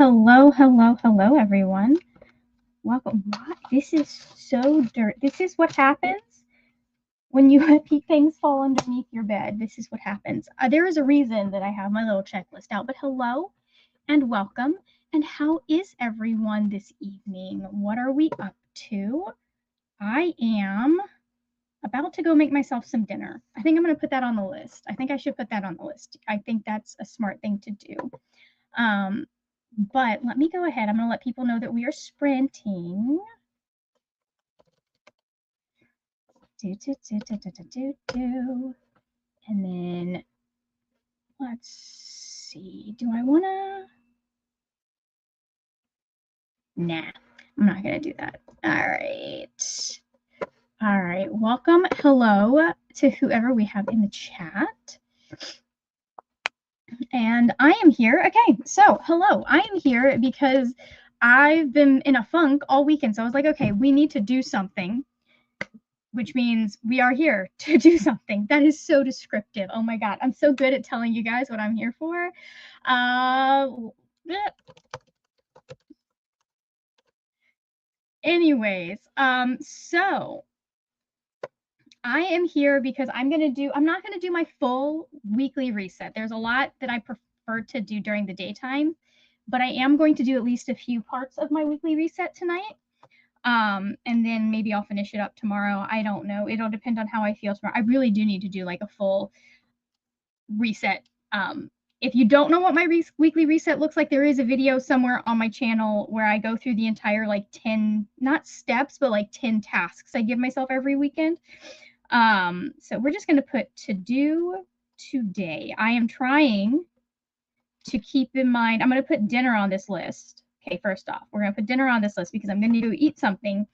Hello, hello, hello, everyone. Welcome. What? This is so dirt. This is what happens when you let things fall underneath your bed. This is what happens. There is a reason that I have my little checklist out, but hello and welcome. And how is everyone this evening? What are we up to? I am about to go make myself some dinner. I think I'm going to put that on the list. I think I should put that on the list. I think that's a smart thing to do. But let me go ahead. I'm going to let people know that we are sprinting. And then let's see. Do I want to? Nah, I'm not going to do that. All right. All right. Welcome. Hello to whoever we have in the chat. And I am here. Okay. So, hello. I am here because I've been in a funk all weekend. So I was like, okay, we need to do something, which means we are here to do something. That is so descriptive. Oh my God. I'm so good at telling you guys what I'm here for. Anyways, so I am here because I'm not going to do my full weekly reset. There's a lot that I prefer to do during the daytime, but I am going to do at least a few parts of my weekly reset tonight. And then maybe I'll finish it up tomorrow. I don't know. It'll depend on how I feel tomorrow. I really do need to do like a full reset. If you don't know what my weekly reset looks like, there is a video somewhere on my channel where I go through the entire like 10, not steps, but like 10 tasks I give myself every weekend. So we're just going to put to do today. I am trying to keep in mind, I'm going to put dinner on this list. Okay, first off, we're going to put dinner on this list because I'm going to go eat something.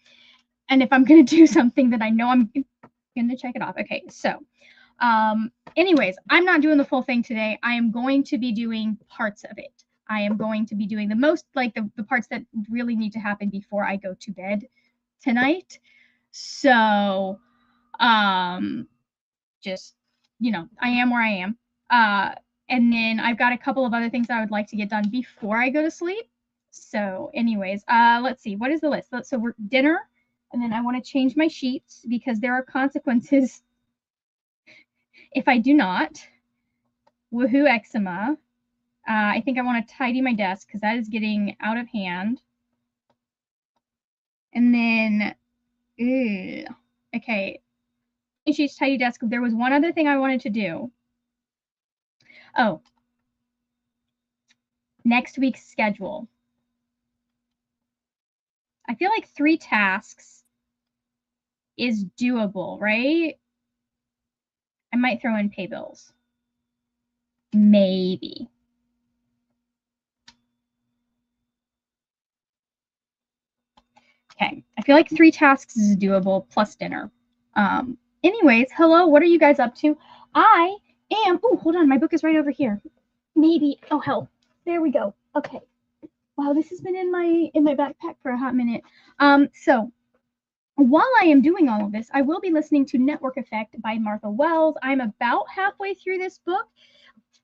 And if I'm going to do something that I know I'm going to check it off. Okay, so anyways, I'm not doing the full thing today. I am going to be doing parts of it. I am going to be doing the most, like the parts that really need to happen before I go to bed tonight. So, just, you know, I am where I am. And then I've got a couple of other things I would like to get done before I go to sleep. So anyways, let's see, what is the list? So we're dinner, and then I want to change my sheets because there are consequences if I do not. Woohoo eczema. I think I want to tidy my desk because that is getting out of hand. And then, okay, sheets, tidy desk. There was one other thing I wanted to do. Oh, next week's schedule. I feel like 3 tasks is doable, right? I might throw in pay bills. Maybe. Okay, I feel like 3 tasks is doable plus dinner. Anyways, hello, what are you guys up to? I am, oh, hold on, my book is right over here. Maybe, oh hell, there we go. Okay. Wow, this has been in my backpack for a hot minute. So while I am doing all of this, I will be listening to Network Effect by Martha Wells. I'm about halfway through this book.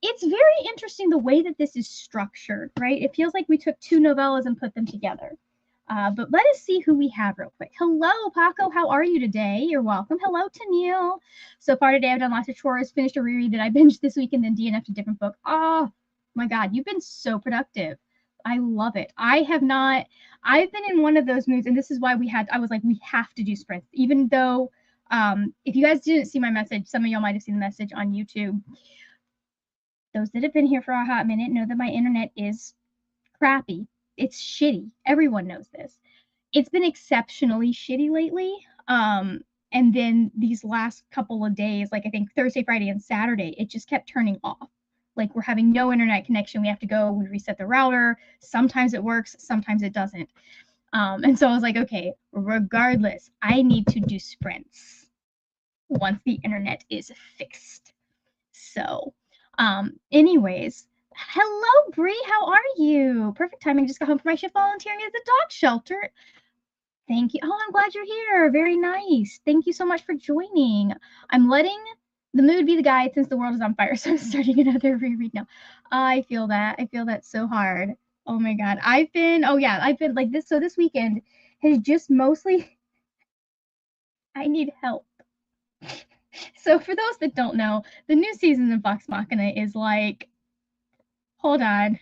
It's very interesting the way that this is structured, right? It feels like we took 2 novellas and put them together. But let us see who we have real quick. Hello, Paco. How are you today? You're welcome. Hello, Tennille. So far today, I've done lots of chores, finished a reread that I binged this week, and then DNF'd a different book. Oh, my God. You've been so productive. I love it. I've been in one of those moods, and this is why I was like, we have to do sprints, even though if you guys didn't see my message, some of y'all might have seen the message on YouTube. Those that have been here for a hot minute know that my internet is crappy. It's shitty. Everyone knows this. It's been exceptionally shitty lately. And then these last couple of days, like I think Thursday, Friday, and Saturday, it just kept turning off. Like we're having no internet connection. We have to go, we reset the router. Sometimes it works, sometimes it doesn't. And so I was like, okay, regardless, I need to do sprints once the internet is fixed. So, anyways, hello, Bree. How are you? Perfect timing. Just got home from my shift volunteering at the dog shelter. Thank you. Oh, I'm glad you're here. Very nice. Thank you so much for joining. I'm letting the mood be the guide since the world is on fire. So I'm starting another reread now. I feel that. I feel that so hard. Oh my God. I've been like this. So this weekend has just mostly, I need help. So for those that don't know, the new season of Vox Machina is like, hold on,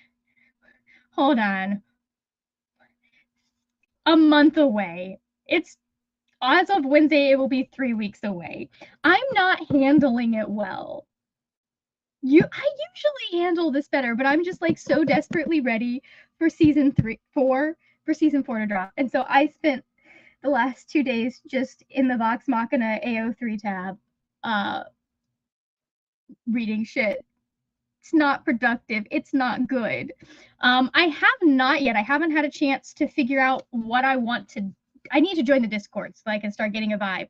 a month away. It's as of Wednesday, it will be 3 weeks away. I'm not handling it well. I usually handle this better, but I'm just like so desperately ready for season 4 to drop. And so I spent the last 2 days just in the Vox Machina AO3 tab reading shit. It's not productive. It's not good. I haven't had a chance to figure out what I want to. I need to join the Discord so I can start getting a vibe.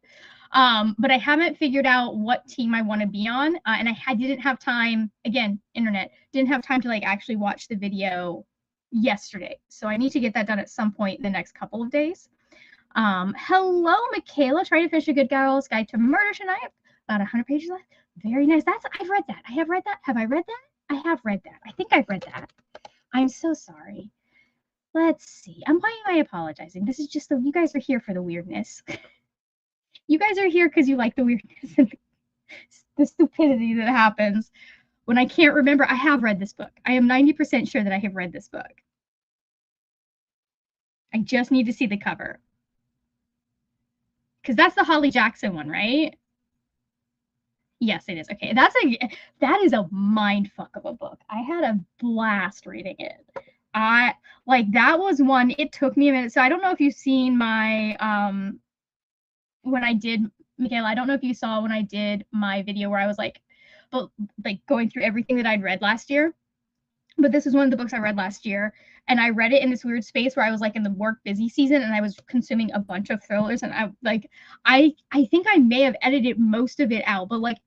But I haven't figured out what team I want to be on. And I didn't have time, again, internet, didn't have time to like actually watch the video yesterday. So I need to get that done at some point in the next couple of days. Hello, Michaela, trying to finish A Good Girl's Guide to Murder tonight. About 100 pages left. Very nice. I've read that. I have read that. Have I read that? I have read that. I think I've read that. I'm so sorry. Let's see. Why am I apologizing? This is just you guys are here for the weirdness. You guys are here because you like the weirdness and the stupidity that happens when I can't remember. I have read this book. I am 90% sure that I have read this book. I just need to see the cover. Because that's the Holly Jackson one, right? Yes, it is. Okay, that is a mind fuck of a book. I had a blast reading it. That was one. It took me a minute. So I don't know if you've seen my when I did, Michaela, I don't know if you saw when I did my video where I was like going through everything that I'd read last year. But this is one of the books I read last year, and I read it in this weird space where I was like in the work busy season, and I was consuming a bunch of thrillers, and I think I may have edited most of it out, but like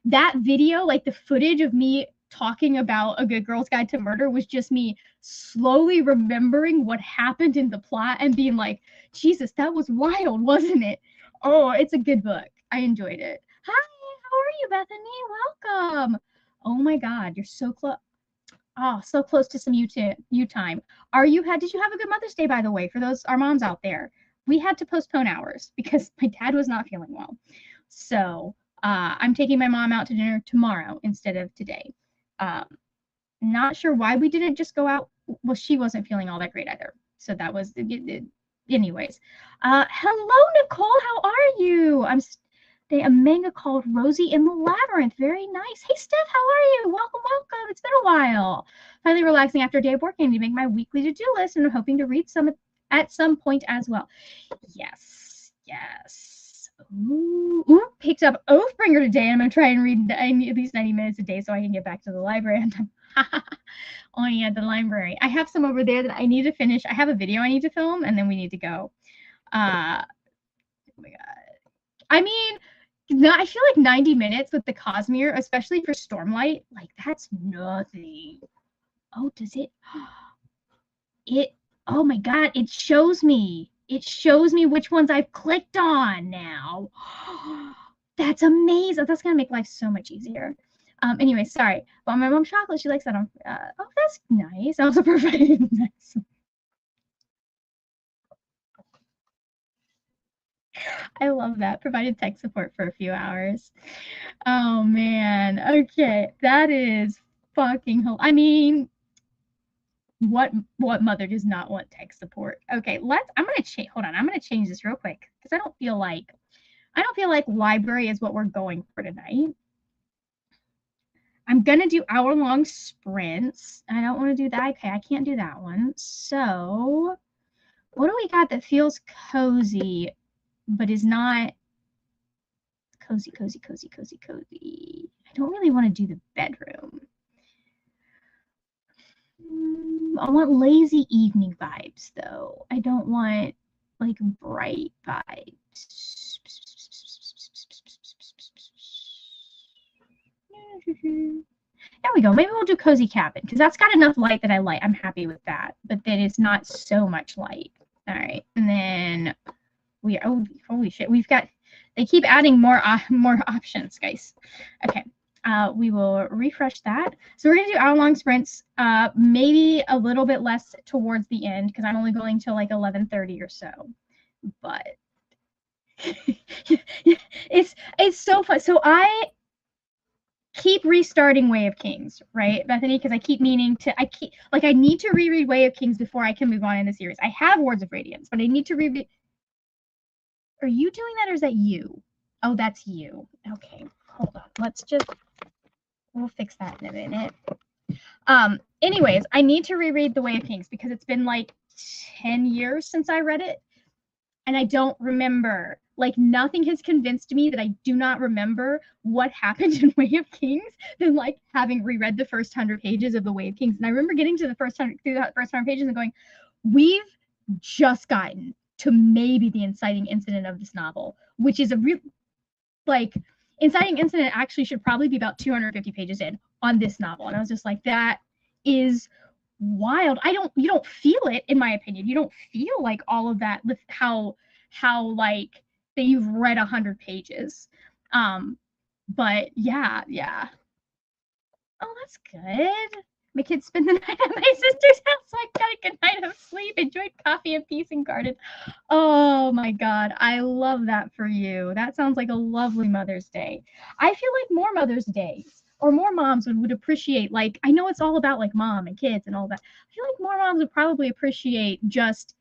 that video, like the footage of me talking about A Good Girl's Guide to Murder was just me slowly remembering what happened in the plot and being like, Jesus, that was wild, wasn't it? Oh, it's a good book. I enjoyed it. Hi, how are you, Bethany? Welcome. Oh my God, you're so close. Oh, so close to some you time. Did you have a good Mother's Day, by the way, for those our moms out there? We had to postpone ours because my dad was not feeling well. So I'm taking my mom out to dinner tomorrow instead of today. Not sure why we didn't just go out. Well, she wasn't feeling all that great either. So that was anyways. Hello, Nicole. How are you? A manga called Rosie in the Labyrinth. Very nice. Hey, Steph, how are you? Welcome, welcome. It's been a while. Finally relaxing after a day of working to make my weekly to-do list, and I'm hoping to read some at some point as well. Yes, yes. Ooh, picked up Oathbringer today, and I'm going to try and read at least 90 minutes a day so I can get back to the library on time. Oh, yeah, the library. I have some over there that I need to finish. I have a video I need to film, and then we need to go. Oh, my God. I mean, I feel like 90 minutes with the Cosmere, especially for Stormlight, like that's nothing. Oh, does it? Oh my God, it shows me. It shows me which ones I've clicked on now. That's amazing. That's gonna make life so much easier. Anyway, sorry. But my mom's chocolate, she likes that on. Oh, that's nice. I also provided nice. I love that. Provided tech support for a few hours. Oh man. Okay, that is fucking. I mean, what mother does not want tech support? Okay, I'm gonna change. Hold on. I'm gonna change this real quick because I don't feel like library is what we're going for tonight. I'm gonna do hour-long sprints. I don't want to do that. Okay, I can't do that one. So, what do we got that feels cozy? But is not cozy. I don't really want to do the bedroom. I want lazy evening vibes, though. I don't want, like, bright vibes. There we go. Maybe we'll do cozy cabin, because that's got enough light that I like. I'm happy with that. But then it's not so much light. All right. And then holy shit, they keep adding more options, guys. Okay, we will refresh that. So we're gonna do hour-long sprints, maybe a little bit less towards the end because I'm only going till like 11:30 or so. But it's so fun. So I keep restarting Way of Kings, right, Bethany? Because I keep meaning to. I need to reread Way of Kings before I can move on in the series. I have Words of Radiance, but I need to reread. Are you doing that, or is that you? Oh, that's you. Okay, hold on. We'll fix that in a minute. Anyways, I need to reread The Way of Kings because it's been like 10 years since I read it, and I don't remember. Like, nothing has convinced me that I do not remember what happened in Way of Kings than like having reread the first 100 pages of The Way of Kings. And I remember getting to the first 100 pages and going, we've just gotten to maybe the inciting incident of this novel, which is a real, like, inciting incident actually should probably be about 250 pages in on this novel. And I was just like, that is wild. You don't feel it, in my opinion. You don't feel like all of that, how like that you've read 100 pages. But yeah. Oh, that's good. My kids spend the night at my sister's house, so I got a good night of sleep, enjoyed coffee and peace and garden. Oh my God, I love that for you. That sounds like a lovely Mother's Day. I feel like more Mother's Days or more moms would appreciate, like, I know it's all about like mom and kids and all that. I feel like more moms would probably appreciate just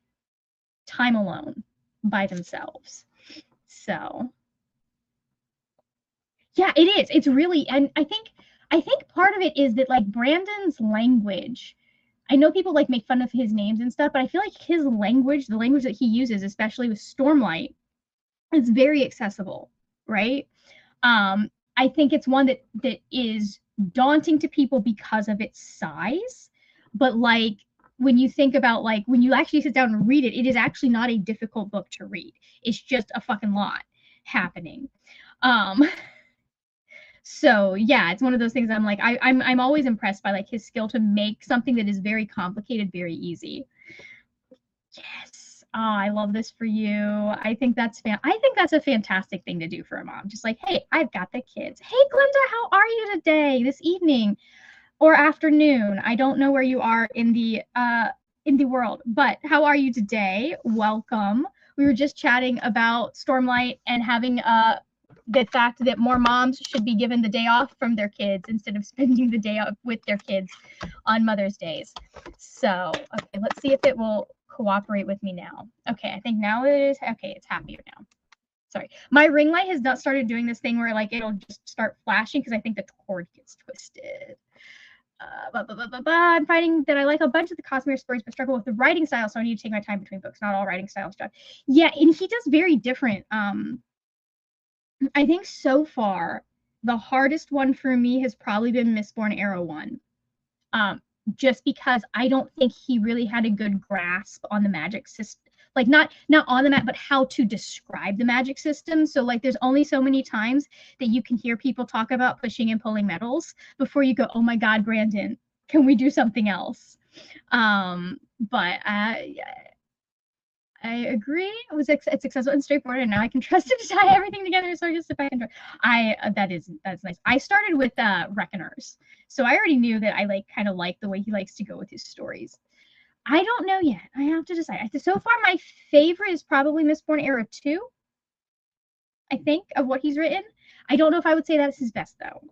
time alone by themselves. So yeah, it is. It's really, and I think part of it is that like Brandon's language, I know people like make fun of his names and stuff, but I feel like his language, the language that he uses, especially with Stormlight, is very accessible, right? I think it's one that is daunting to people because of its size, but like when you think about like when you actually sit down and read it, it is actually not a difficult book to read. It's just a fucking lot happening. So yeah, it's one of those things I'm like, I'm always impressed by like his skill to make something that is very complicated very easy. Yes. Oh, I love this for you. I think that's a fantastic thing to do for a mom. Just like, hey, I've got the kids. Hey, Glenda, how are you today? This evening or afternoon? I don't know where you are in the world, but how are you today? Welcome. We were just chatting about Stormlight and having the fact that more moms should be given the day off from their kids instead of spending the day off with their kids on Mother's Days. So, okay, let's see if it will cooperate with me now. Okay, I think now it is. Okay, it's happier now. Sorry. My ring light has not started doing this thing where like it'll just start flashing because I think the cord gets twisted. I'm finding that I like a bunch of the Cosmere stories, but struggle with the writing style, so I need to take my time between books. Not all writing styles, John. Yeah, and he does very different. I think so far the hardest one for me has probably been Mistborn Era 1. Just because I don't think he really had a good grasp on the magic system. Like not on the map, but how to describe the magic system. So like there's only so many times that you can hear people talk about pushing and pulling metals before you go, oh my God, Brandon, can we do something else? But I agree. It's accessible and straightforward, and now I can trust it to tie everything together. So just if I can, that's nice. I started with Reckoners, so I already knew that I kind of like the way he likes to go with his stories. I don't know yet. I have to decide. So far, my favorite is probably Mistborn Era 2. I think of what he's written. I don't know if I would say that's his best though.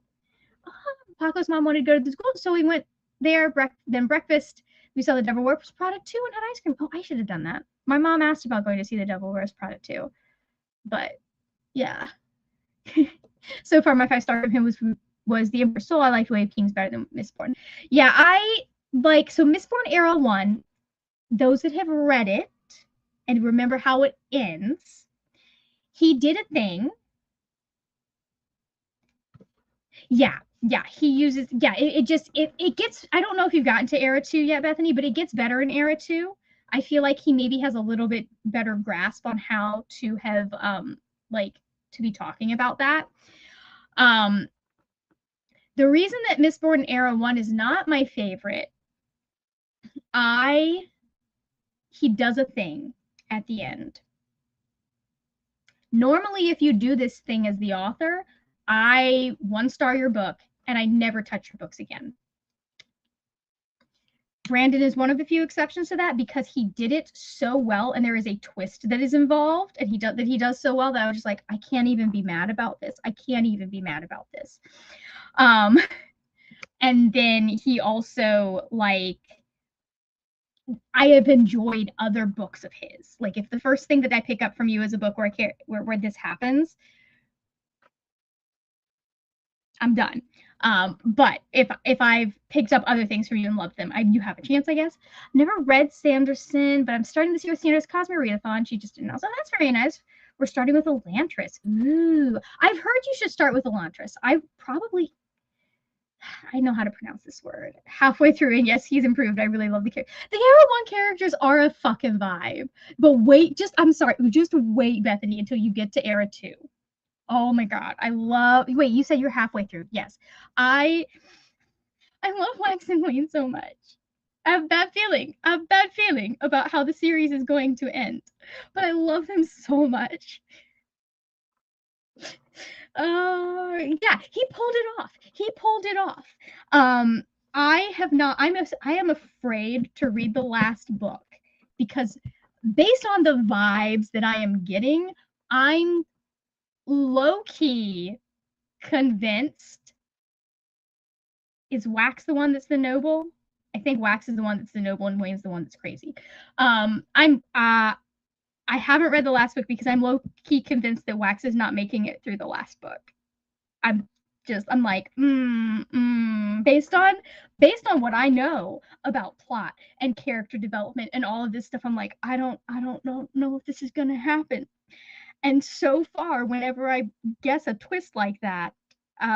Paco's mom wanted to go to the school, so we went there. Then breakfast. We saw the Devil Wears Prada 2 and had ice cream. Oh, I should have done that. My mom asked about going to see the Devil Wears Prada 2, but yeah. So far, my 5-star from him was The Emperor's Soul. I liked Way of Kings better than Mistborn. Yeah, I like so Mistborn Era 1. Those that have read it and remember how it ends, he did a thing. Yeah, he uses, it gets, I don't know if you've gotten to Era 2 yet, Bethany, but it gets better in Era 2. I feel like he maybe has a little bit better grasp on how to have, to be talking about that. The reason that Mistborn Era 1 is not my favorite, he does a thing at the end. Normally, if you do this thing as the author, I 1-star your book, and I never touch your books again. Brandon is one of the few exceptions to that because he did it so well, and there is a twist that is involved, and he does so well that I was just like, I can't even be mad about this. I can't even be mad about this. And then he also, like, I have enjoyed other books of his. Like, if the first thing that I pick up from you is a book where where this happens, I'm done. But if I've picked up other things from you and loved them, you have a chance, I guess. Never read Sanderson, but I'm starting this year with Sandra's Cosmo Readathon. She just announced, oh, that's very nice. We're starting with Elantris. Ooh, I've heard you should start with Elantris. I know how to pronounce this word. Halfway through, and yes, he's improved. I really love the character. The Era 1 characters are a fucking vibe. But wait, I'm sorry, just wait, Bethany, until you get to Era 2. Oh my god, wait, you said you're halfway through. Yes. I love Wax and Wayne so much. I have a bad feeling about how the series is going to end. But I love them so much. Yeah, he pulled it off. I am afraid to read the last book because based on the vibes that I am getting, I'm low-key convinced. Is Wax the one that's the noble? I think Wax is the one that's the noble and Wayne's the one that's crazy. I haven't read the last book because I'm low-key convinced that Wax is not making it through the last book. I'm like, based on what I know about plot and character development and all of this stuff, I'm like, I don't know if this is gonna happen. And so far, whenever I guess a twist like that,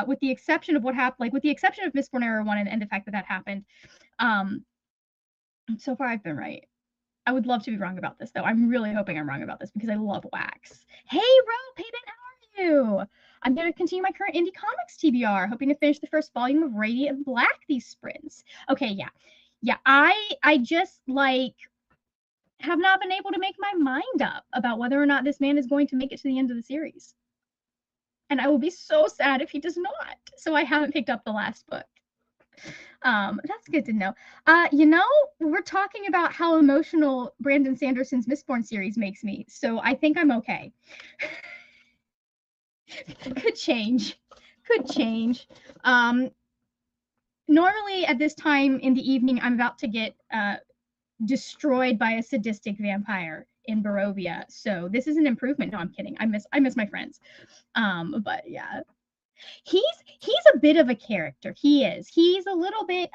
with the exception of what happened, like with the exception of Mistborn Era 1 and the fact that happened, so far I've been right. I would love to be wrong about this, though. I'm really hoping I'm wrong about this because I love Wax. Hey, Ro, Payton, how are you? I'm going to continue my current indie comics TBR, hoping to finish the first volume of Radiant Black these sprints. Okay, yeah. I just, like, have not been able to make my mind up about whether or not this man is going to make it to the end of the series. And I will be so sad if he does not. So I haven't picked up the last book. That's good to know. We're talking about how emotional Brandon Sanderson's Mistborn series makes me, so I think I'm okay. Could change. Normally at this time in the evening, I'm about to get destroyed by a sadistic vampire in Barovia, so this is an improvement. No, I'm kidding. I miss my friends. But yeah. He's a bit of a character. He is. He's a little bit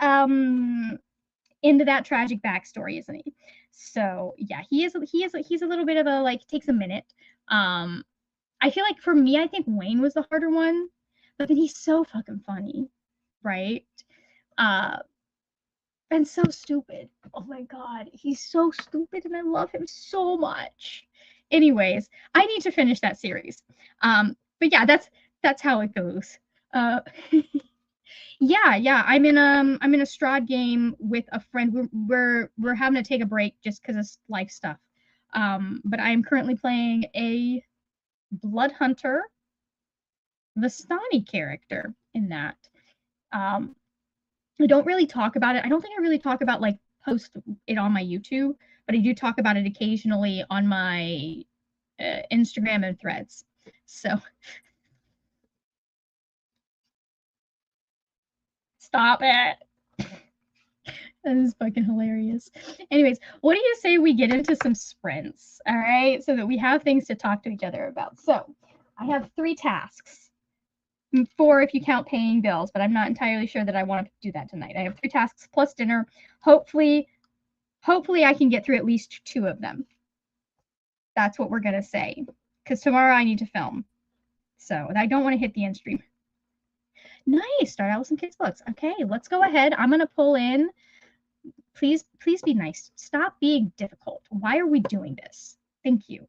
into that tragic backstory, isn't he? So yeah, he's a little bit of a, like, takes a minute. I feel like for me, I think Wayne was the harder one, but then he's so fucking funny, right? And so stupid. Oh my god, he's so stupid, and I love him so much. Anyways, I need to finish that series. But yeah, that's how it goes. Yeah, I'm in a Strahd game with a friend. We're having to take a break just because of life stuff. But I am currently playing a Blood Hunter, Vistani character in that. I don't really talk about it. I don't think I really talk about, like, post it on my YouTube, but I do talk about it occasionally on my Instagram and Threads. So stop it. That is fucking hilarious. Anyways, what do you say we get into some sprints, all right? So that we have things to talk to each other about. So I have 3 tasks. 4 if you count paying bills, but I'm not entirely sure that I want to do that tonight. I have 3 tasks plus dinner. Hopefully I can get through at least 2 of them. That's what we're going to say. Because tomorrow I need to film. So I don't want to hit the end stream. Nice. Start out with some kids' books. Okay, let's go ahead. I'm going to pull in. Please be nice. Stop being difficult. Why are we doing this? Thank you.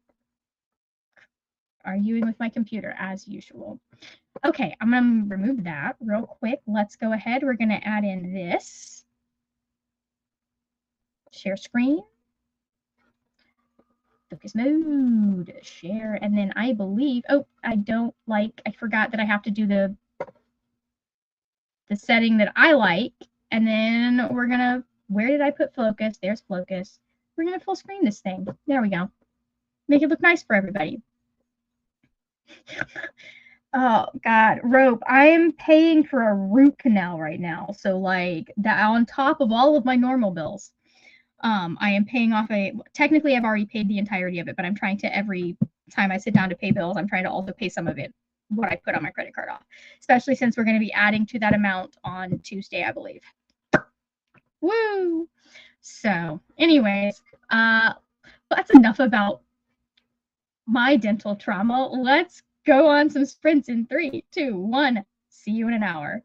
Arguing with my computer as usual. Okay, I'm going to remove that real quick. Let's go ahead. We're going to add in this. Share screen. focus mode, share, and then I believe, oh, I forgot that I have to do the setting that I like, and then we're gonna, where did I put focus? There's focus. We're gonna full screen this thing. There we go. Make it look nice for everybody. Oh God, Rope, I am paying for a root canal right now. So like that on top of all of my normal bills. I am paying off technically I've already paid the entirety of it, but I'm trying to, every time I sit down to pay bills, I'm trying to also pay some of it, what I put on my credit card off, especially since we're going to be adding to that amount on Tuesday, I believe. Woo! So, anyways, that's enough about my dental trauma. Let's go on some sprints in 3, 2, 1. See you in an hour.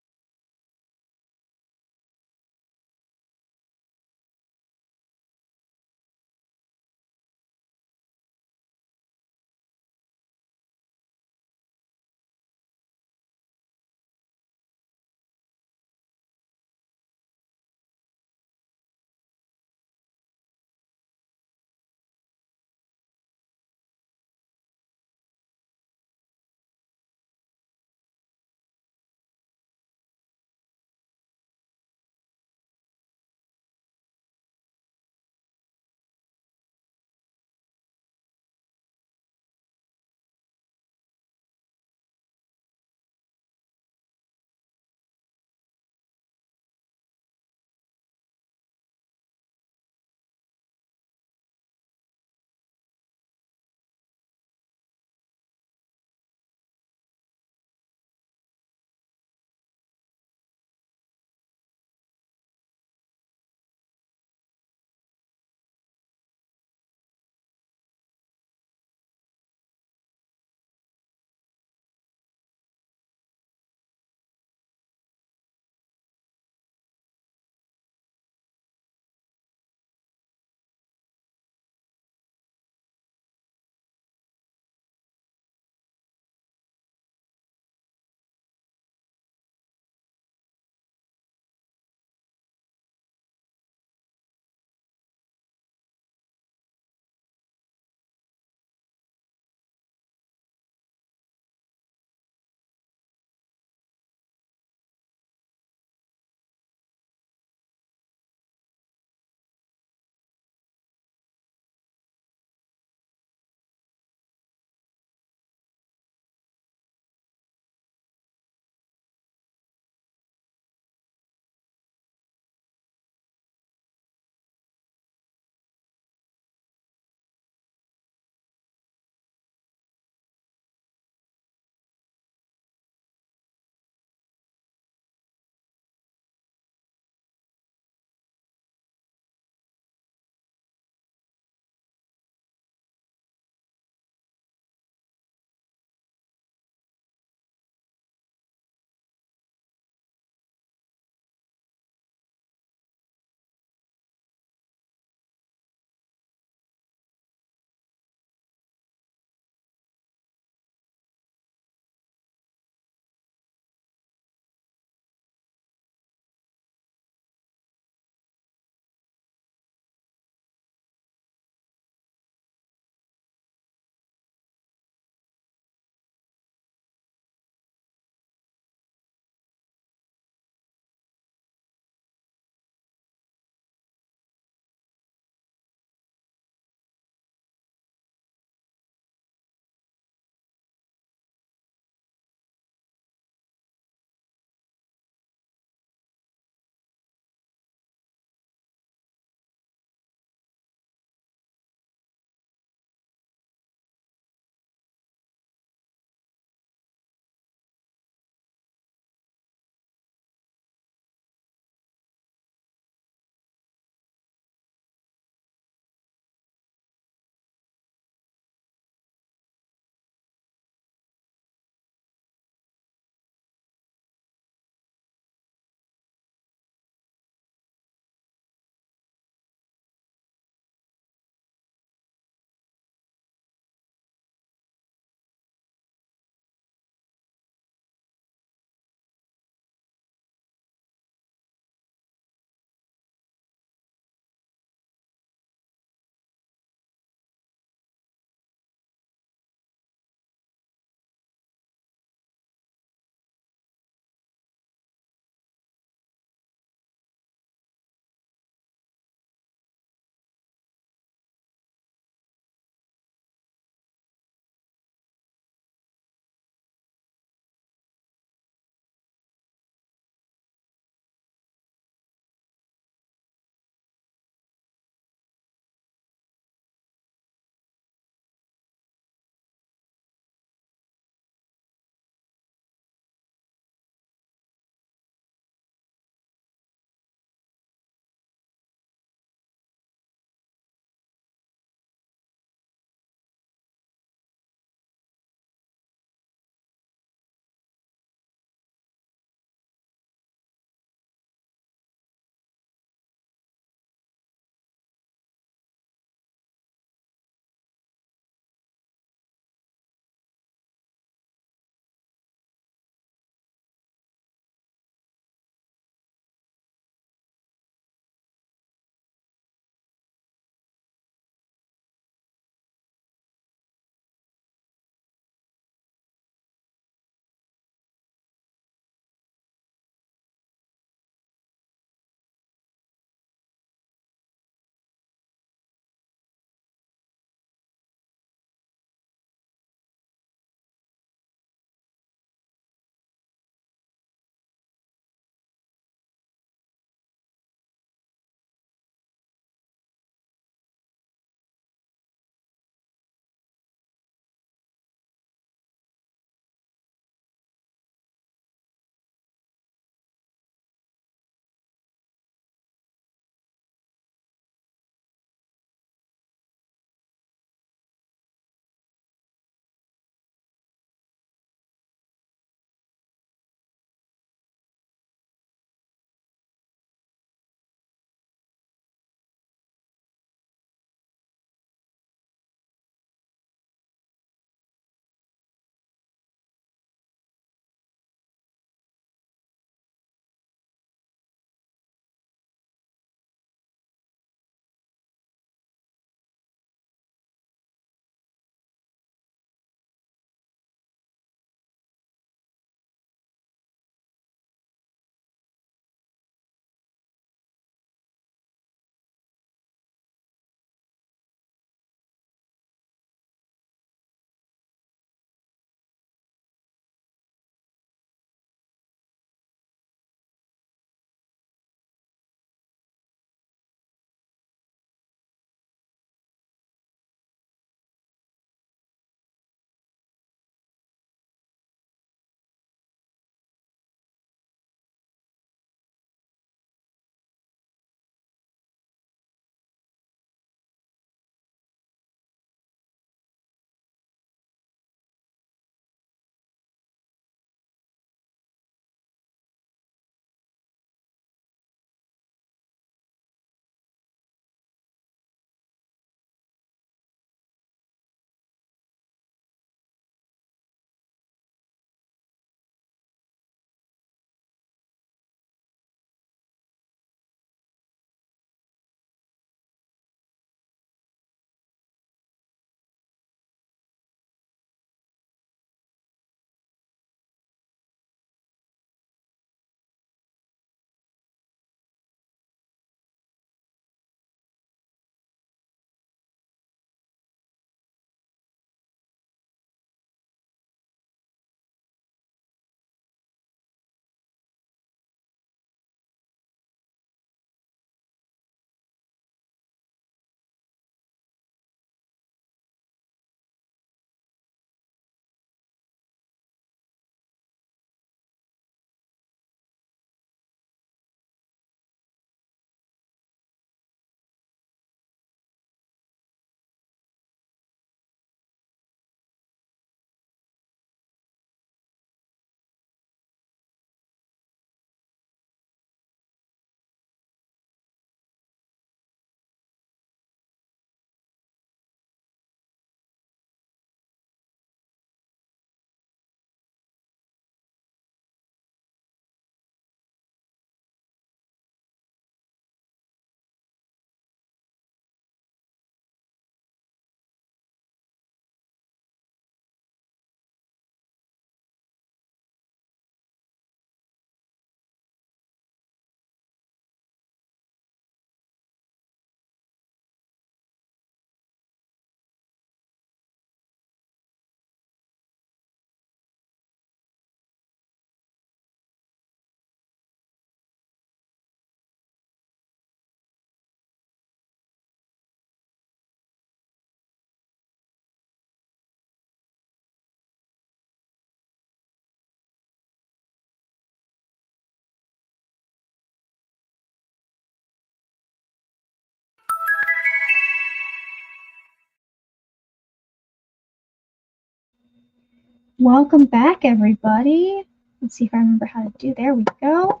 Welcome back, everybody. Let's see if I remember how to do. There we go.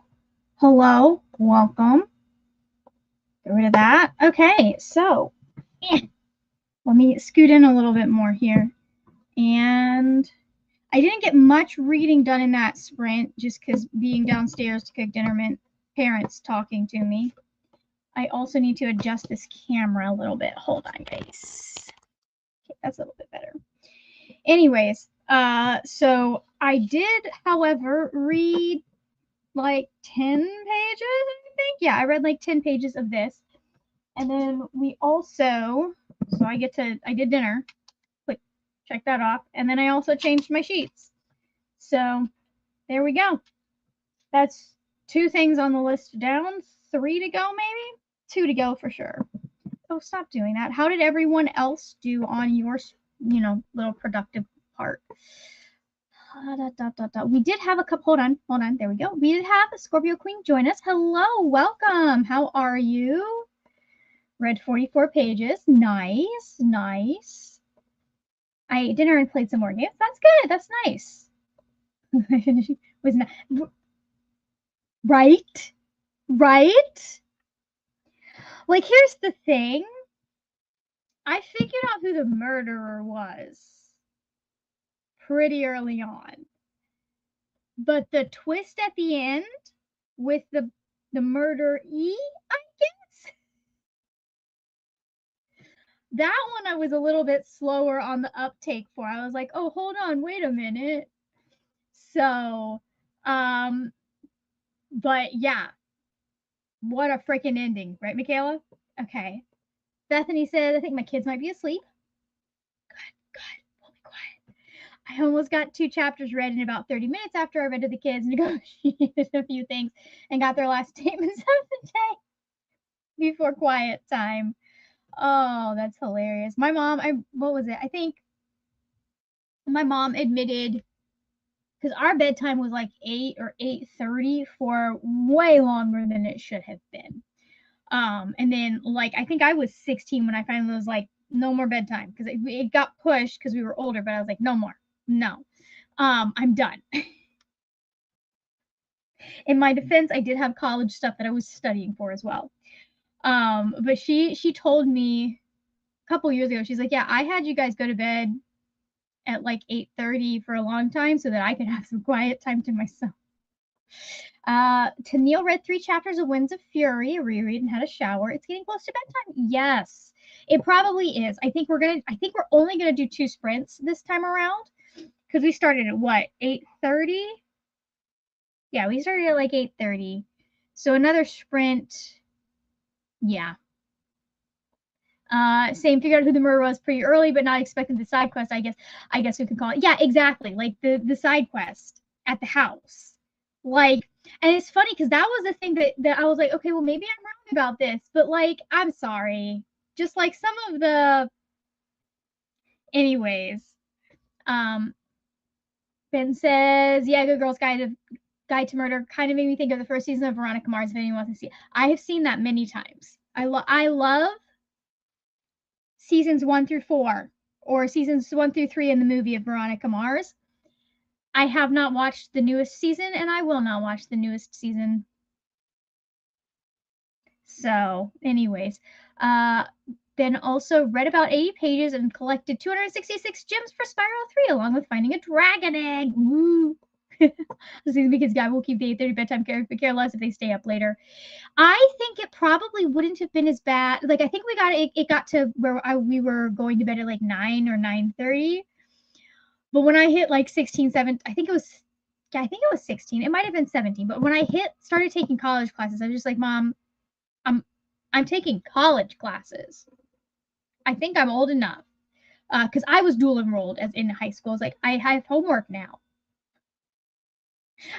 Hello, welcome. Get rid of that. Okay, so let me scoot in a little bit more here. And I didn't get much reading done in that sprint just because being downstairs to cook dinner meant parents talking to me. I also need to adjust this camera a little bit. Hold on, guys. Okay, that's a little bit better. Anyways, so I did, however, read like 10 pages, I think. Yeah, I read like 10 pages of this. And then we also, so I did dinner. Click, check that off. And then I also changed my sheets. So there we go. That's 2 things on the list down, 3 to go maybe? 2 to go for sure. Oh, stop doing that. How did everyone else do on your, little productive part? We did have a couple, hold on, there we go. We did have a Scorpio Queen join us. Hello, welcome. How are you? Read 44 pages. Nice, nice. I ate dinner and played some more games. That's good. That's nice. Was not right, right. Like, here's the thing. I figured out who the murderer was pretty early on, but the twist at the end with the murderee, I guess, that one I was a little bit slower on the uptake for. I was like, oh, hold on, wait a minute. So, but yeah, what a freaking ending, right, Michaela? Okay. Bethany says, I think my kids might be asleep. Good, we'll be quiet. I almost got 2 chapters read in about 30 minutes after I read to the kids, negotiated a few things, and got their last statements of the day before quiet time. Oh, that's hilarious. My mom, what was it? I think my mom admitted, because our bedtime was like 8 or 8:30 for way longer than it should have been. And then like I think I was 16 when I finally was like, no more bedtime, because it got pushed because we were older, but I was like, no more, no, I'm done. In my defense, I did have college stuff that I was studying for as well. But she told me a couple years ago, she's like, yeah, I had you guys go to bed at like 8:30 for a long time so that I could have some quiet time to myself. Tennille read 3 chapters of Winds of Fury, reread, and had a shower. It's getting close to bedtime. Yes, it probably is. I think we're only gonna do 2 sprints this time around because we started at what, 8:30? Yeah, we started at like 8:30. So another sprint. Yeah. Same, figured out who the murderer was pretty early, but not expecting the side quest. I guess we could call it. Yeah, exactly. Like the side quest at the house. Like, and it's funny because that was the thing that I was like, okay, well maybe I'm wrong about this, but like I'm sorry. Just like some of the, anyways. Ben says, yeah, Good Girl's Guide to Murder kind of made me think of the first season of Veronica Mars. If anyone wants to see it, I have seen that many times. I love seasons 1 through 4, or seasons 1 through 3 in the movie of Veronica Mars. I have not watched the newest season, and I will not watch the newest season. So, anyways, then also read about 80 pages and collected 266 gems for Spiral 3, along with finding a dragon egg. Woo! Because guy will keep the 8:30 bedtime care less if they stay up later. I think it probably wouldn't have been as bad. Like I think it got to where we were going to bed at like 9 or 9:30. But when I hit like 16, 17, I think it was 16. It might have been 17. But when I started taking college classes, I was just like, Mom, I'm taking college classes. I think I'm old enough. Because I was dual enrolled as in high school. It's like, I have homework now.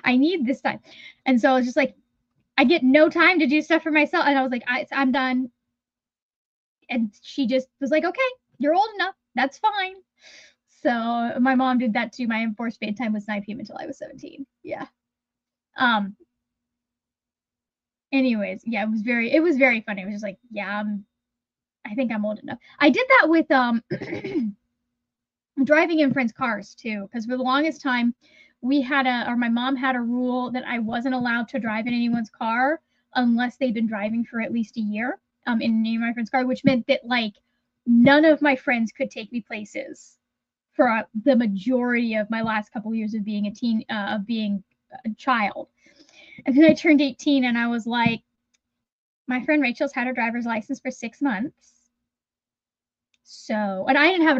I need this time. And so I was just like, I get no time to do stuff for myself. And I was like, I'm done. And she just was like, okay, you're old enough. That's fine. So my mom did that too. My enforced bedtime was 9 p.m. until I was 17. Yeah. Anyways, yeah, it was very funny. It was just like, yeah, I think I'm old enough. I did that with driving in friends' cars too, because for the longest time, my mom had a rule that I wasn't allowed to drive in anyone's car unless they'd been driving for at least a year in any of my friends' car, which meant that like none of my friends could take me places for the majority of my last couple of years of being a child. And then I turned 18 and I was like, my friend Rachel's had her driver's license for 6 months. So, and I didn't have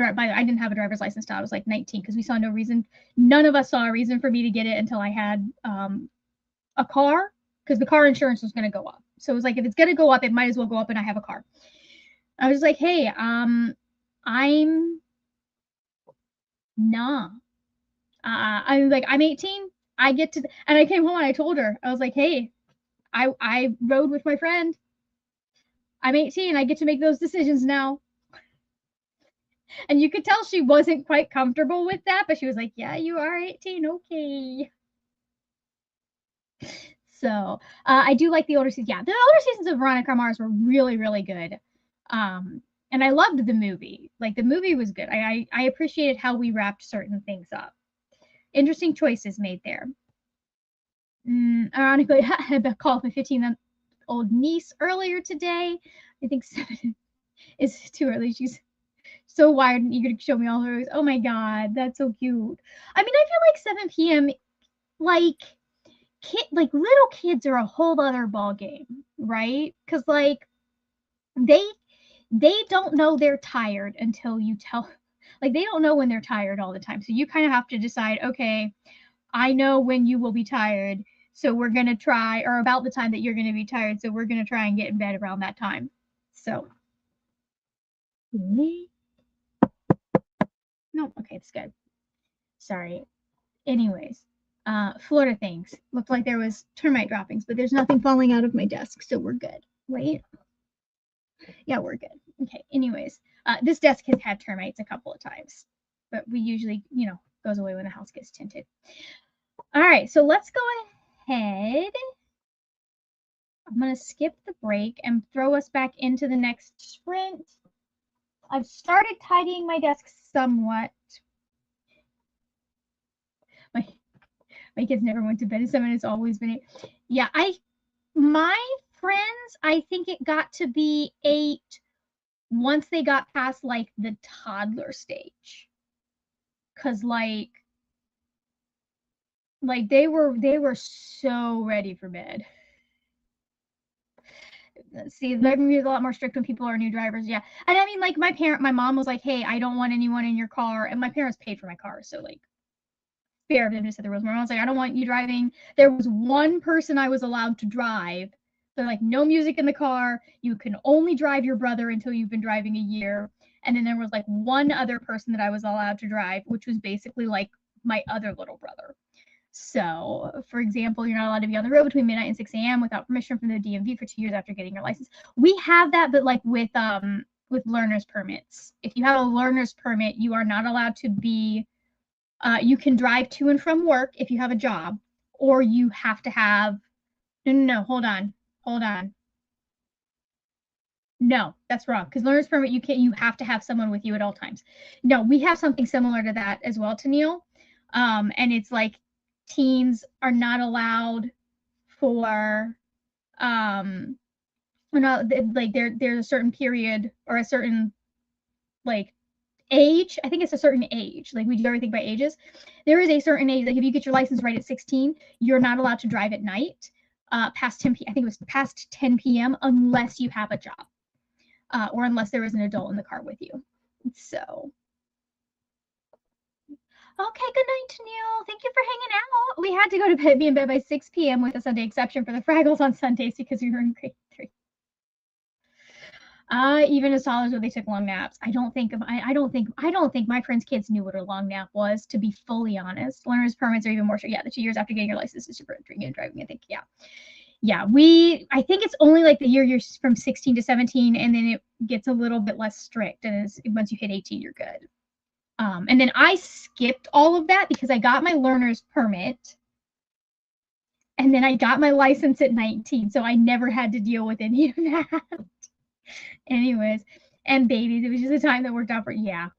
a driver's license till I was like 19 because we saw no reason. None of us saw a reason for me to get it until I had a car, because the car insurance was going to go up. So it was like, if it's going to go up, it might as well go up and I have a car. I was like, hey, I'm nah. I'm like, I'm 18. I get to, and I came home and I told her, I was like, hey, I rode with my friend. I'm 18. I get to make those decisions now. And you could tell she wasn't quite comfortable with that, but she was like, yeah, you are 18. Okay. So I do like the older seasons. Yeah, the older seasons of Veronica Mars were really, really good. And I loved the movie. Like, the movie was good. I appreciated how we wrapped certain things up. Interesting choices made there. Ironically, I had a call with my 15-year-old niece earlier today. I think 7 is too early. She's so wired and eager to show me all her. Oh my god, that's so cute. I mean, I feel like 7 p.m. like little kids are a whole other ball game, right? Because like they don't know they're tired until you tell. Like, they don't know when they're tired all the time. So you kind of have to decide, okay, I know when you will be tired, so we're going to try, or about the time that you're going to be tired, so we're going to try and get in bed around that time. So, no, okay, it's good. Sorry. Anyways, Florida things. Looked like there was termite droppings, but there's nothing falling out of my desk, so we're good, right? Yeah, we're good. Okay, anyways, this desk has had termites a couple of times, but we usually, goes away when the house gets tinted. All right, so let's go ahead. I'm going to skip the break and throw us back into the next sprint. I've started tidying my desk somewhat. My kids never went to bed at 7. It's always been 8. Yeah, my friends, I think it got to be 8 once they got past like the toddler stage. Cause like they were so ready for bed. See, driving is a lot more strict when people are new drivers. Yeah. And I mean, like, my mom was like, hey, I don't want anyone in your car. And my parents paid for my car. So like, fair of them to set the rules. My mom was like, I don't want you driving. There was one person I was allowed to drive. So like, no music in the car. You can only drive your brother until you've been driving a year. And then there was like one other person that I was allowed to drive, which was basically like my other little brother. So, for example, you're not allowed to be on the road between midnight and 6 a.m. without permission from the DMV for 2 years after getting your license. We have that, but like with learner's permits. If you have a learner's permit, you are not allowed to be. You can drive to and from work if you have a job, or you have to have. No. Hold on. No, that's wrong. Because learner's permit, you have to have someone with you at all times. No, we have something similar to that as well, Tennille. And it's like, teens are not allowed for or not, like, there's a certain period or a certain like age. I think it's a certain age. Like, we do everything by ages. There is a certain age. Like, if you get your license right at 16, you're not allowed to drive at night past 10 p.m. I think it was past 10 p.m. unless you have a job or unless there is an adult in the car with you. So. Okay, good night, Tennille. Thank you for hanging out. We had to go to bed, be in bed by 6 p.m. with a Sunday exception for the Fraggles on Sundays because we were in grade 3. Even as toddlers when they took long naps. I don't think my friends' kids knew what a long nap was, to be fully honest. Learner's permits are even more sure. Yeah, the 2 years after getting your license is for drinking and driving, I think. Yeah. Yeah, I think it's only like the year you're from 16 to 17, and then it gets a little bit less strict, and once you hit 18, you're good. And then I skipped all of that because I got my learner's permit and then I got my license at 19. So I never had to deal with any of that. Anyways, and babies, it was just a time that worked out for, yeah.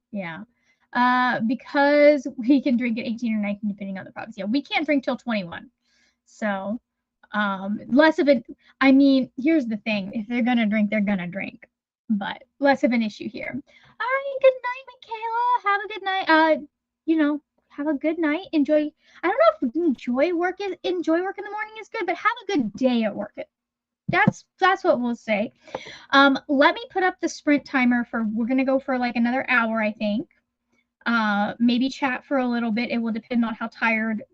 because we can drink at 18 or 19 depending on the province. Yeah, we can't drink till 21. So, less of it. I mean, here's the thing: if they're gonna drink, they're gonna drink, but less of an issue here. All right, good night, Michaela. Have a good night. Have a good night. Enjoy. I don't know if enjoy work in the morning is good, but have a good day at work. That's what we'll say. Let me put up the sprint timer for. We're gonna go for like another hour, I think. Maybe chat for a little bit. It will depend on how tired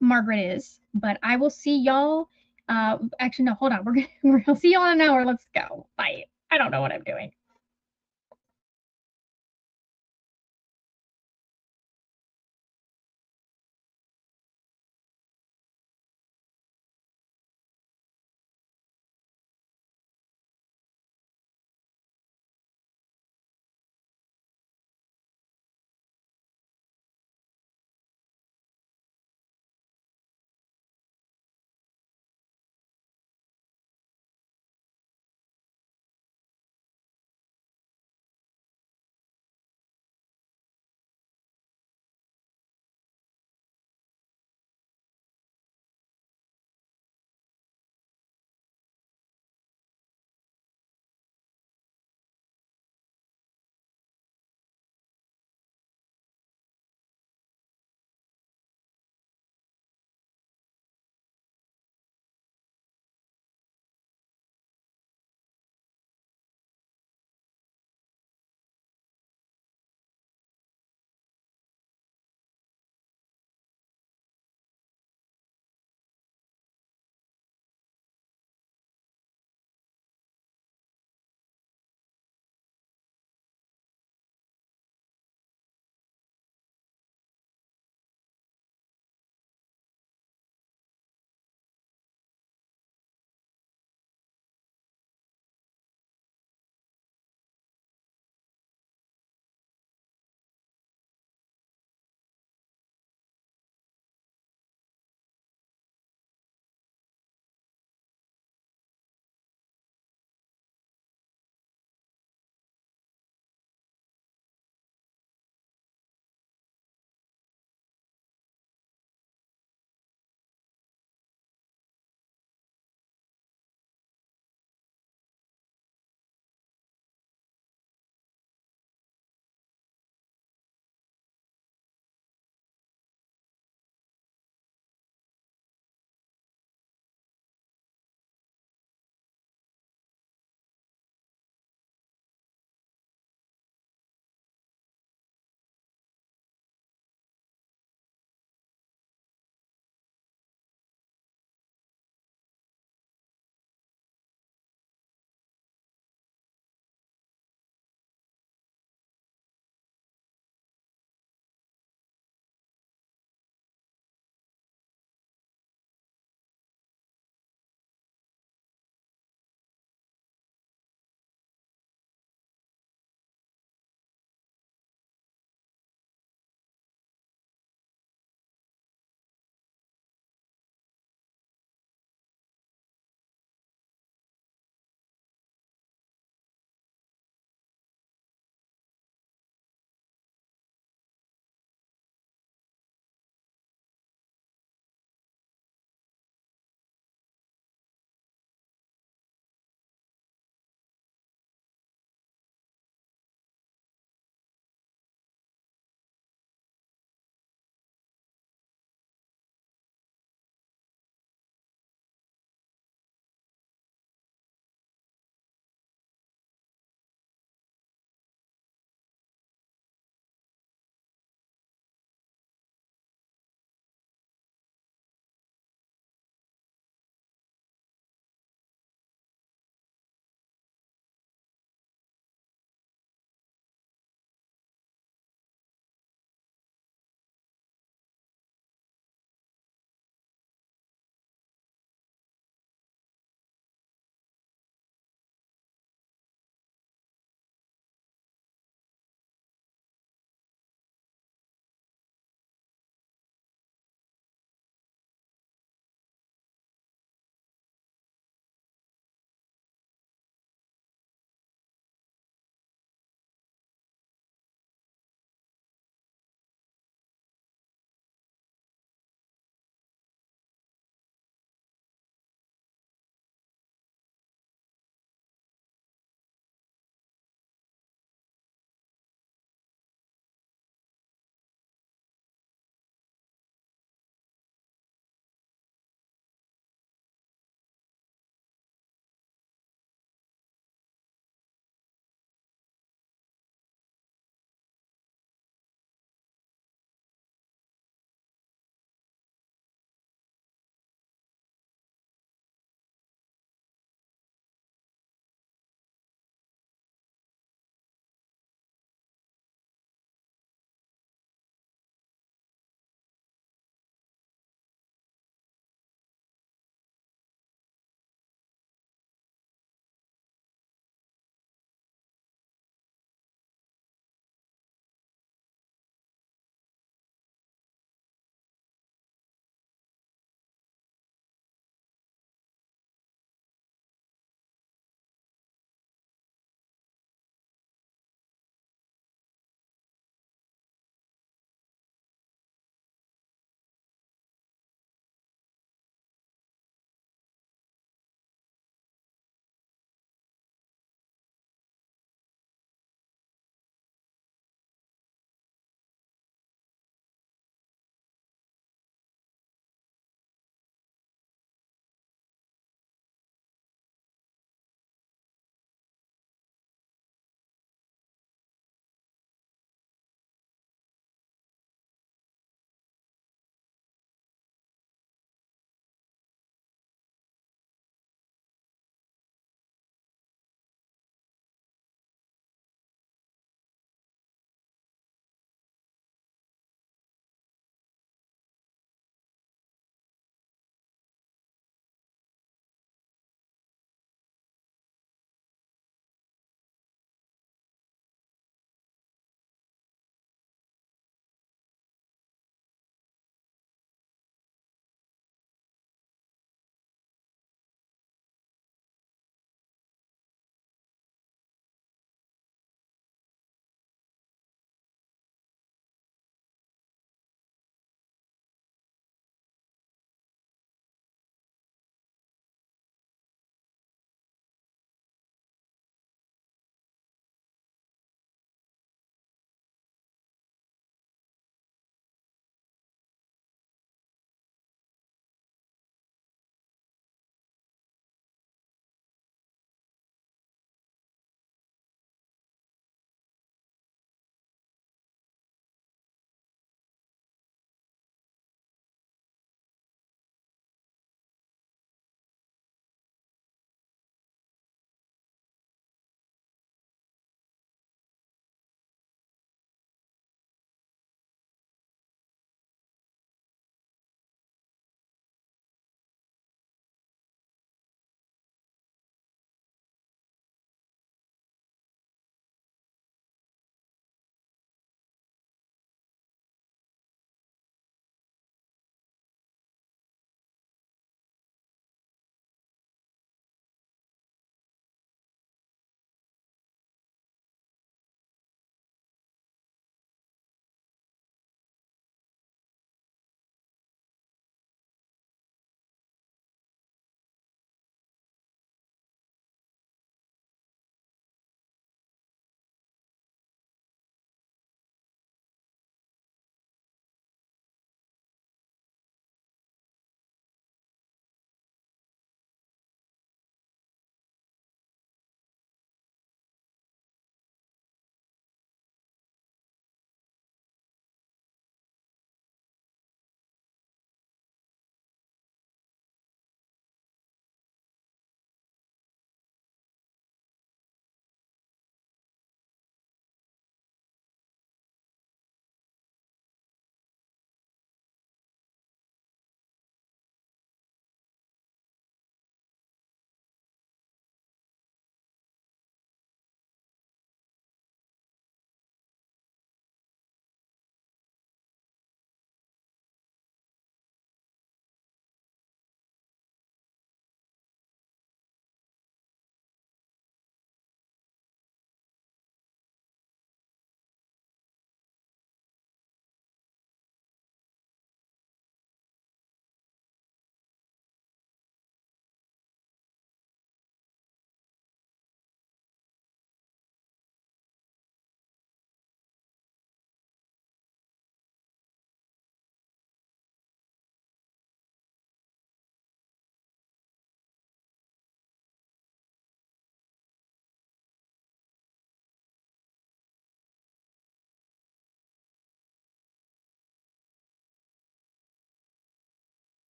Margaret is. But I will see y'all. Actually, no, hold on. We're gonna see y'all in an hour. Let's go. Bye. I don't know what I'm doing.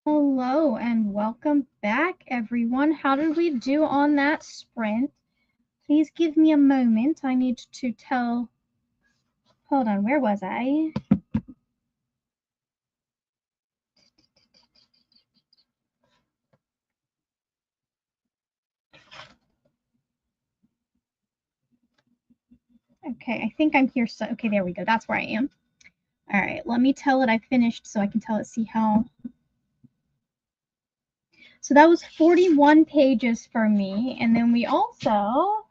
Hello and welcome back, everyone. How did we do on that sprint? Please give me a moment. I need to tell. Hold on, where was I? Okay, I think I'm here. So, okay, there we go. That's where I am. All right, let me tell it I finished so I can tell it, see how. So that was 41 pages for me. And then we also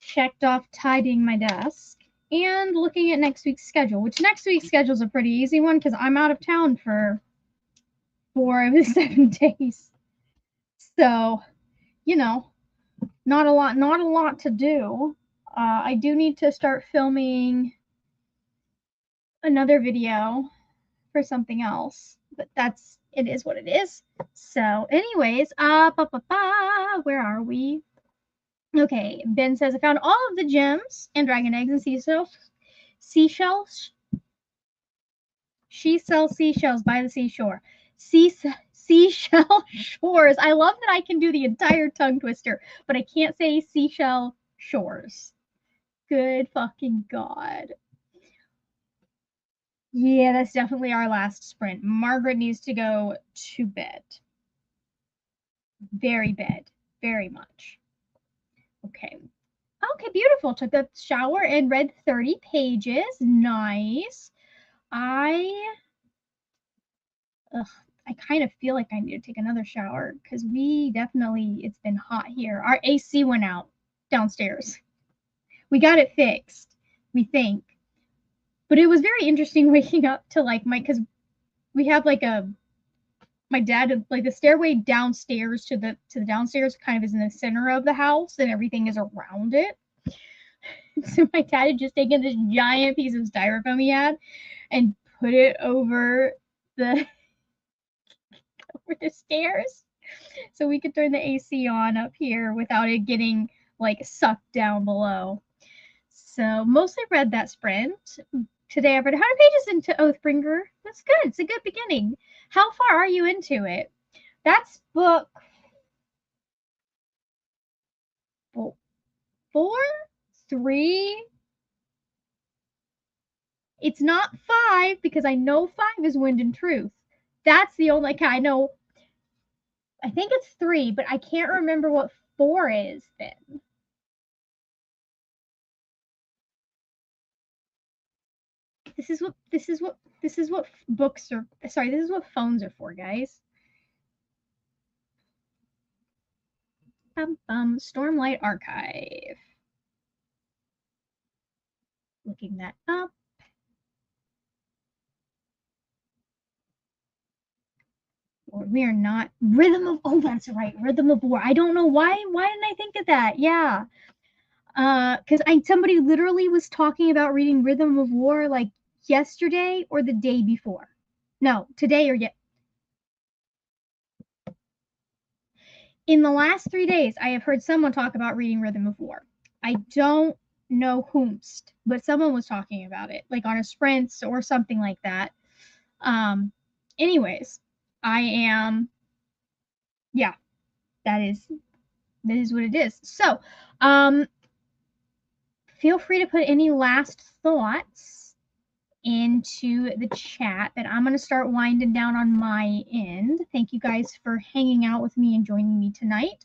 checked off tidying my desk and looking at next week's schedule, which next week's schedule is a pretty easy one because I'm out of town for 4 of the 7 days. So, you know, not a lot to do. I do need to start filming another video for something else, but it is what it is. So, anyways, where are we? Okay, Ben says I found all of the gems and dragon eggs and seashells. She sells seashells by the seashore. Seashell shores. I love that I can do the entire tongue twister, but I can't say seashell shores. Good fucking God. Yeah, that's definitely our last sprint. Margaret needs to go to bed. Very much. Okay. Okay, beautiful. Took a shower and read 30 pages. Nice. I kind of feel like I need to take another shower because it's been hot here. Our AC went out downstairs. We got it fixed, we think. But it was very interesting waking up to because we have my dad, like the stairway downstairs to the downstairs kind of is in the center of the house and everything is around it. So my dad had just taken this giant piece of styrofoam he had and put it over the stairs so we could turn the AC on up here without it getting sucked down below. So mostly read that sprint. Today I've read 100 pages into Oathbringer. That's good. It's a good beginning. How far are you into it? That's book 4, 3. It's not 5 because I know 5 is Wind and Truth. That's the only I know. I think it's 3, but I can't remember what 4 is then. This is what books are. Sorry, this is what phones are for, guys. Stormlight Archive. Looking that up. We are not Rhythm of. Oh, that's right, Rhythm of War. I don't know why. Why didn't I think of that? Yeah, because somebody literally was talking about reading Rhythm of War like yesterday or the day before. No, today or yet. In the last 3 days, I have heard someone talk about reading Rhythm of War. I don't know whomst, but someone was talking about it, like on a sprint or something like that. Anyways, I am. Yeah, that is what it is. So, feel free to put any last thoughts into the chat, but I'm going to start winding down on my end. Thank you guys for hanging out with me and joining me tonight.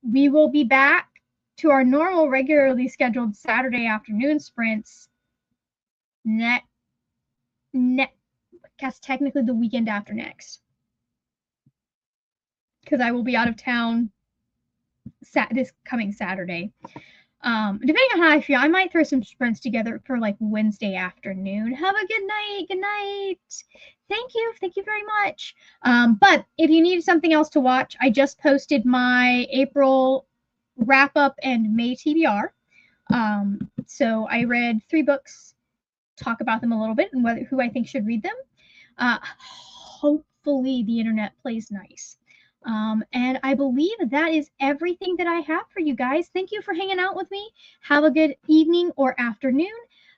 We will be back to our normal, regularly scheduled Saturday afternoon sprints guess technically the weekend after next, because I will be out of town this coming Saturday. Depending on how I feel, I might throw some sprints together for Wednesday afternoon. Have a good night. Good night. Thank you very much. But if you need something else to watch, I just posted my April wrap up and May TBR. So I read 3 books, talk about them a little bit and who I think should read them. Hopefully the internet plays nice. And I believe that is everything that I have for you guys. Thank you for hanging out with me. Have a good evening or afternoon.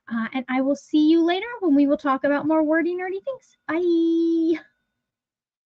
And I will see you later when we will talk about more wordy, nerdy things. Bye.